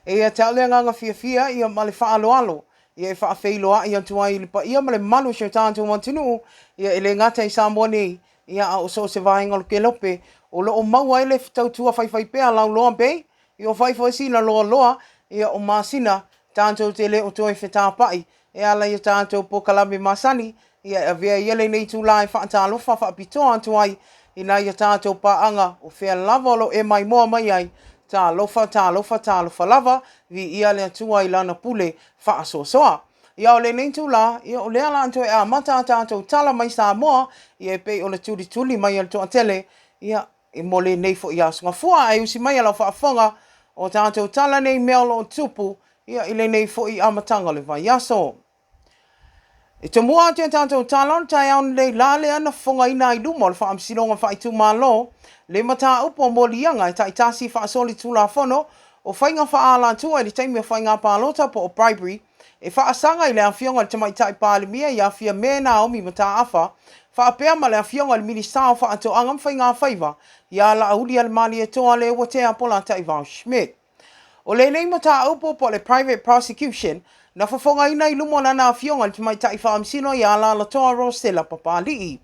E ia te alea nganga fia ia male whaaloalo. Ia e whaafeiloa ia tuai ili pa ia male malu se tātou mantinu. Ia ele ngata i Samoa nei. Ia a o so se vaenga ke lope. O lo o maua ele tautua whai pea lau loa bei. Ia o whai sina loa. Ia o masina tātou te le o toi whetāpai. E ala ia tātou po kalame masani. Ia vea iele nei tūla e whaatalofa whaapitoa tuai. Ina ia tātou paanga o whea lava lo e mai moa mai ai. Tā lofa lava, vi ia lea tua i lana pule whaasosoa. Ia o le nei tula, ia o lea lanto e a mata tātou tala mai Samoa, ia e pei o le tuli mai al toa tele, ia e mole nei fo ia sunga fua, e usi mai ala whaafonga, o tātou tala nei mea lo tupu, ia ile nei fo i amatanga le vai aso. E te mua te tātou talon, tai au nei lale ana whonga ina i lumo, le whaamsinonga whaitu malo, le mata upo molianga, tai tasi whaasoli tula whono, o whainga whaala tua, i taimia whainga pālota po o bribery, e whaasanga i le awhionga le tamaitai pālimia, i awhia mena omi mata awha, whaapea ma le awhionga le minister whaato angam whainga whaiva, i ala auli al mali e toa le watea pola tai Val Schmidt. O le nei mata upo po le private prosecution, na whafonga ina i lumo na na fionga te mai tai whaamsino i ala la toa rostela papalii.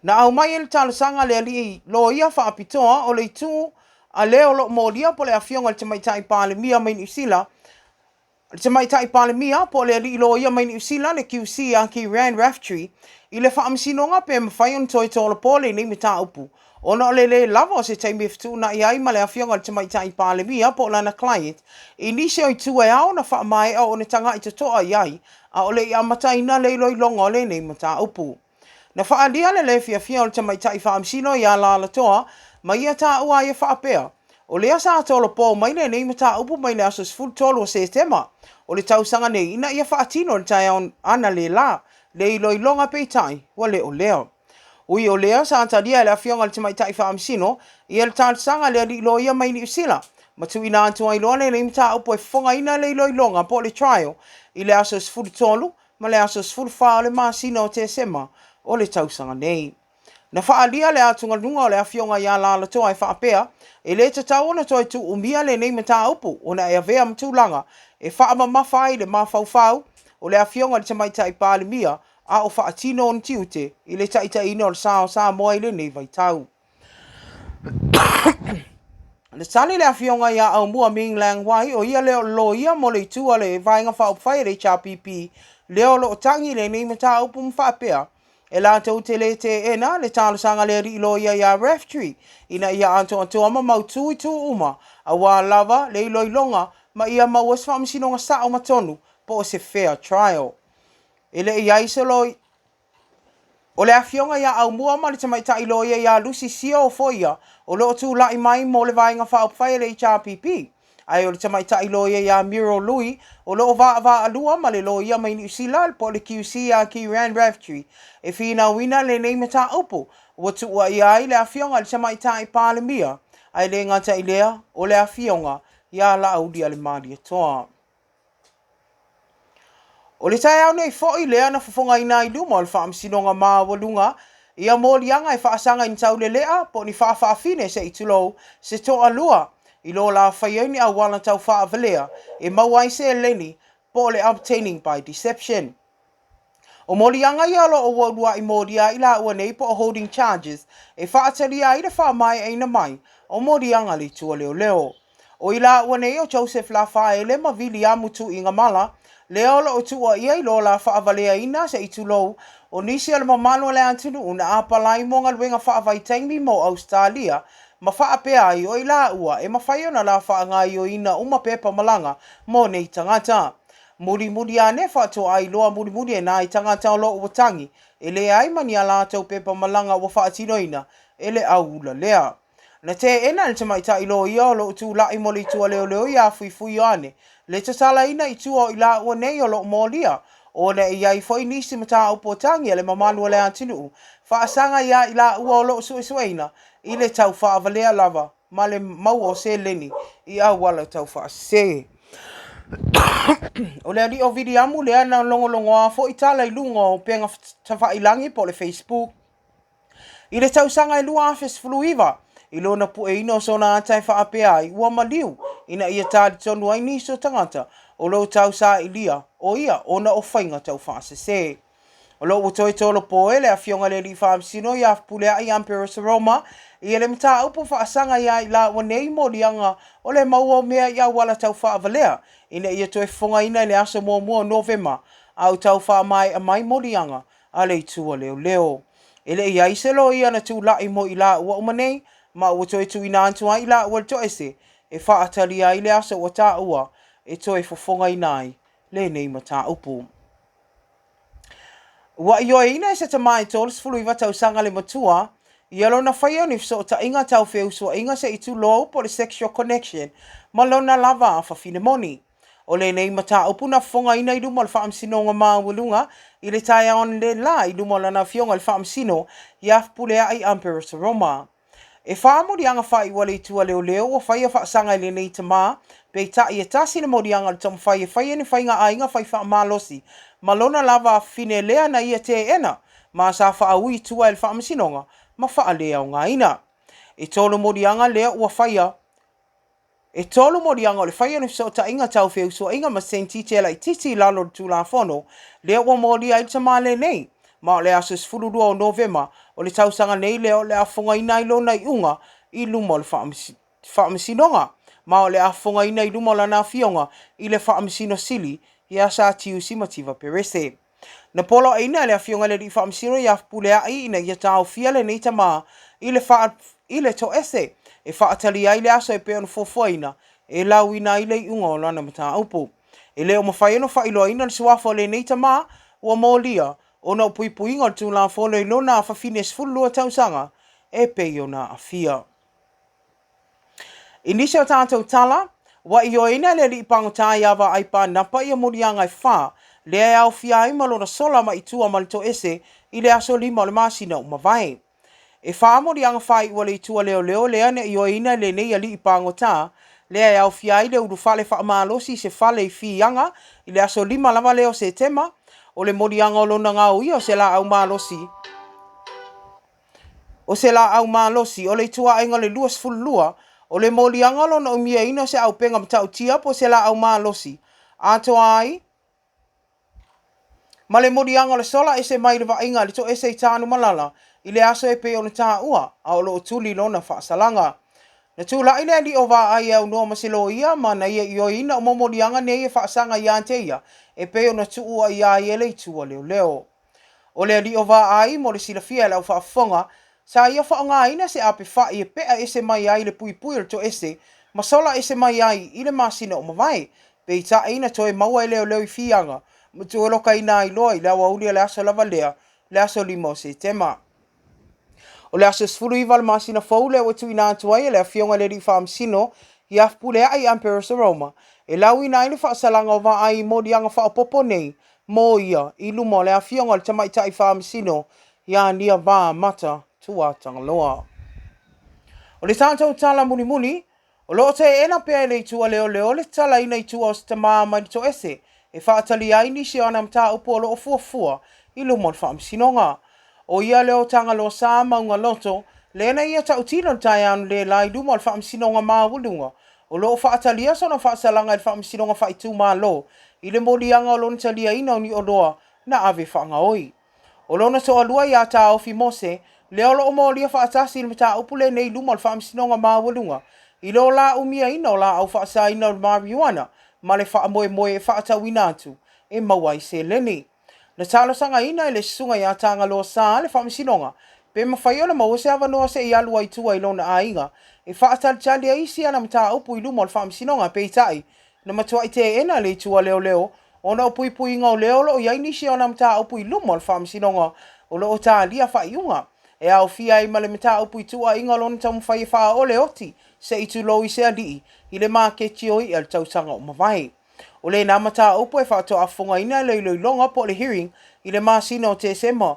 Na au mai ele talasanga le ali lo ia whaapitoa o le tu a leo lo molia po le a fionga te mai tai palemia mai New Zealand. Te mai tai palemia po le ali lo ia mai New Zealand le QC a ki Rand Raftree i le whaamsino nga pe mwhaion toi tola po le nei mita upu. Ona le lava o se taimi fitu na i ai ma le awhionga te mai tai palemia po lana client. I nisi o i tu e au na wha mai au o ne tanga i te toa i ai. A o le i amata ina le loi longa o le nei mata upu. Na wha alia le fia o te mai tai whaamsino i a la toa. Ma ia ta ua ia wha apea. O le asa atola po mai le nei mata upu mai le asos full tolo o se tema. O le tausanga nei ina ia wha atino le tai ana le la. Le i loi longa peitai. Wa le o leo. Ui o lea sa antaria le awhionga le te mai tai whaamsino, i le tāsanga le ali loia mai New Zealand. Ma tu ina antua i loa le nei mta upo e whonga ina le loi longa po le trial, i le aso sfuru tolu, ma le aso sfuru wha o le masina o te sema, o le tausanga nei. Na whaalia le atunga lunga o le awhionga i ala ala toa e whaapea, e le tatau ona toi tu umia le nei mta upo, ona e avea mtulanga, e whaama mawhai le mawhau o le awhionga le te mai tai palimia, a o whaatino on tiute, i le taita ino o Samoa i le nei vai tau. Le tali le awhionga ia au mua ming lang wai, o ia leo lo ia mo le tua le vainga whaupwhai le HRPP, leo lo tangi le nei mata upu mwhapea. E la tau te le te ena, le talasanga le ri lo ia Raftree, ina ia anto ama mau tui tu uma, a wā lava le iloi longa, ma ia mau waswamsinonga sa o matonu, po o se fair trial. Ele ia isoloi o le awhionga ia au mua ma le tamaitai loia ia lusi sio o foia o loo tu lai mai mo le vainga whaupwhai le HRPP. Ai o le tamaitai loia ia Miro Lui o loo va alua ma le loia mai New Zealand po le QC a ki Rand Raftree. E whina wina le nei mata upo o tu ua ia ai le awhionga le tamaitai palemia. Ai le ngata i lea o le awhionga ia la audia le Marietta. O le tai au nei fo'i lea na whafonga ina i luma o le whaamsinonga mawalunga, ia mōlianga e whaasanga in tau le lea, po ni whaafine se i tulou se toa lua, i lo la whaioni a wana tau whaavalea, e mawai se leni, po le obtaining by deception. O mōlianga ia lo o wadua i mōlia i la ua nei po o holding charges, e whaatalia i le whaamai eina mai, o mōlianga li tua leo. O i la ua nei o Joseph Lafai le mavili a mutu i ngamala, leo lo o tua ia i lo la whaavalea ina se i tulou o nisi ala mamalo le antunu una apalai mo ngal wenga whaavaitaimi mo Australia ma whaapea ai o i la ua e mawhaiona la whaangai o ina uma pepa malanga mo nei tangata. Muri ane whaatua ai loa muri e nai tangata o lo o watangi e le ai mani ala tau pepa malanga o whaatino ina e le aula lea. Na te ena le tamaita i lo ia o lo tu lai mo le tua leo ia fui ane. Le tasala ina i tua i la ua nei o lo molia. O le ia i foi nisi mata o potangi le mamanu le antinu. Whaasanga ia i la ua o lo suesueina. I le tau whaavalea lava. Ma le mau o se leni. I au wala tau whaase. O le ali o vidiamu le ana longo a fo i tala i lunga o penga tawha ilangi po le Facebook. I le tausanga i lua afes fluiva. ilona pu e ino so na tai fa ape ai ua maliu ina ia tali tonu ai ni so tangata o lo tau sa ilia o ia ona o fainga tau fa se o lo toi tolo po ele a fionga le li fa sino ia pule ai ampere Roma ia le mta upu fa sanga ia la wa nei mo lianga o le mau mea ia wala tau fa avalea ina ia toi fonga ina le aso mo November au tau fa mai a mai mo lianga a le tua leo ele ia iselo ia na tu la mo ila wa umanei ma o toi tu ina antu ai la o to ese e fa atali ai le aso o ta ua e toi fonga ina le nei mata upu wa yo ina se te mai tols fulu iwa tau sanga le matua yelo na faia ni so ta inga tau fe so inga se itu low por sexual connection malona lava fa finemoni o le nei mata upuna fonga ina idu mal fa amsino nga mawulunga ile tai on le la idu mal na fionga fa amsino ya pule ai ampere Roma e fa mo dianga fa i wale tu leo o fa fa sanga le nei tama pe ta ia tasi na mo dianga tom fa ni fa inga ainga fa malosi malona lava fine lea na ia te ena ma sa fa awi tu el fa amsinonga ma fa lea o ngaina e tolo mo dianga lea ua fa e tolo mo dianga le fa ni so ta inga tau fe so inga ma senti te lai titi lalo tu la fono lea ua mo dia i tama le nei ma le asus fulu o November o le tausanga nei leo le afonga ina ilo na iunga i lumo le whaamisinonga. Ma o le afonga ina i lumo la na fionga i le whaamisino sili i a sa tiu simativa perese. Na polo ina le afionga le di whaamisino i a pulea i ina i a tau fia le neita ma i le to ese e whaatali ai le aso e peon fofoina e lau ina i le iunga o lana mata upu. E leo mawhaiano whailo ina le suafo le neita ma ua molia ona puipuinga tu la folo i lona fa fines fulua tausanga e peo na afia. Inisio tātou tala, wa i o ina le li pangotai awa ai pa napa ia murianga i wha, le au fia ai malona sola ma i tua malito ese i le aso lima o le masina o mawai. E wha murianga wha i wale i tua leo le ane i o ina le nei a li pangota, le au fia ai le uru fale wha malosi se fale i fianga i le aso lima lama leo se tema, o le morianga o lona ngau i o se la au malosi. O se la au malosi, o le tua inga le luas fulua, o le morianga lona o mia ino se au penga mtau tia po se la au malosi. Ato ai, ma le morianga le sola e se mai le vainga le to e se tānu malala, i le aso e pe o le tā ua, a o lo tuli lona whaasalanga. Na tūla ina li o wa ai au noa masilo ia, ma na ia i o ina o momorianga ne e whaasanga i ante ia, e pe o na tua i a ele i tua leo. O le li o wa ai mo le silafia lau whaafonga, sa ia whaonga ina se ape wha i e pea ese mai ai le pui le to ese, ma sola ese mai ai i le masina o mawai, pe i ta ina to e maua i leo i fianga, ma tu eloka ina i loa i lau aulia le aso lava lea, le aso limo se tema. O le aso sfuru iwa le masina faule o tu ina atuai le a fionga le ri whaamsino i afpule ai ampere Roma. E lau ina ile whaasalanga o wa ai mo dianga whaapopo nei mo ia i lumo le a fionga le tamaita i whaamsino i a nia wā mata tua tangaloa. O le tātou tala muni, o loo te ena pēr le tua leo le tala ina i tua o sta maa mai to ese e whaatali ai ni si ana mta upo o loo fuafua i lumo le whaamsinonga. O ia leo tangalo sa maunga loto, le na ia tautino tai anu le lai lumo le whaamsinonga maa wulunga. O loo whaatalia sona whaasalanga le whaamsinonga whaitu maa lo, i le molianga o lona talia ina ni o loa na ave whaanga oi. O lona so alua ia ta ofi mose, leo lo mo lia whaatasi le mta upule nei lumo le whaamsinonga maa wulunga. I lo la umia ina o la au whaasa ina o marijuana, ma le whaamoe e whaatawina atu, e mawai se leni. Na talo sanga ina le sunga ia tanga lo sa le whaamisinonga. Pe mawhai ona mau se awa noa se i alua i tua i lona ainga. E whaatali tali a isi ana mta upu i lumo le whaamisinonga pe itai. Na matua i te ena le tua leo. Ona upu inga o leo lo ia inisi ona mta upu i lumo le whaamisinonga. O lo o ta lia whaiunga. E au fia i male mta upu i tua inga lona tamu whai wha ole oti. Se itu lo i se adii. I le maa ke tio i al tausanga o mawai. O le nā mata upo e whaato a whunga ina le longa po le hearing i le māsina o te sema.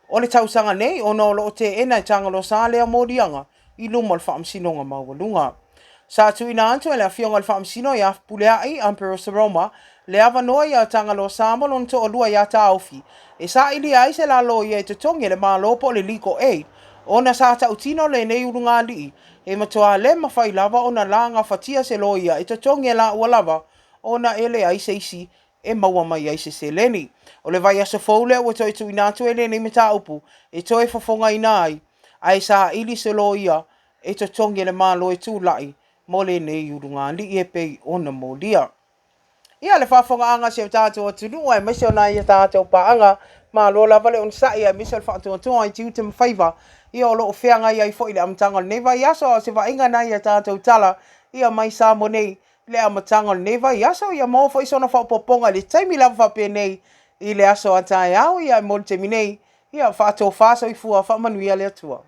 O le tausanga nei o no lo o te ena i tangalo sa lea mōrianga i lumo le whaamsinonga mawalunga. Sa tu ina anto e le awhionga le whaamsino i afpulea ai ampere Roma le awa noa i a tangalo sa malonto o lua i a taofi. E sa ili ai se la lo i e te tongi le malo po le legal aid Ona sa ta utino le nei urunga li e matoa le mawhai lava ona langa fatia se loia e totongi la ua lava ona ele ai se isi e maua mai ai se seleni. O le vai aso foule ua toi tu inatu ele nei meta upu e toi fafonga ina ai sa ili se loia e totongi le malo e tūlai mo le nei urunga li e pei ona mo lia. Ia le whafonga anga se tātou atunua e mese ona ia tātou paanga ma lo lava le on sa ia mese le whaatua tua i tiu te mwhaiva ia o loo whianga ia i fo i le amatanga le neva i aso se wa inga na ia tātou tala ia mai sa mo nei le amatanga le neva i aso ia mo fo i sona whaapoponga le taimi lava whape nei i le aso atai au ia mo le temi nei ia whaatua whaso i fua whaamanuia le atua.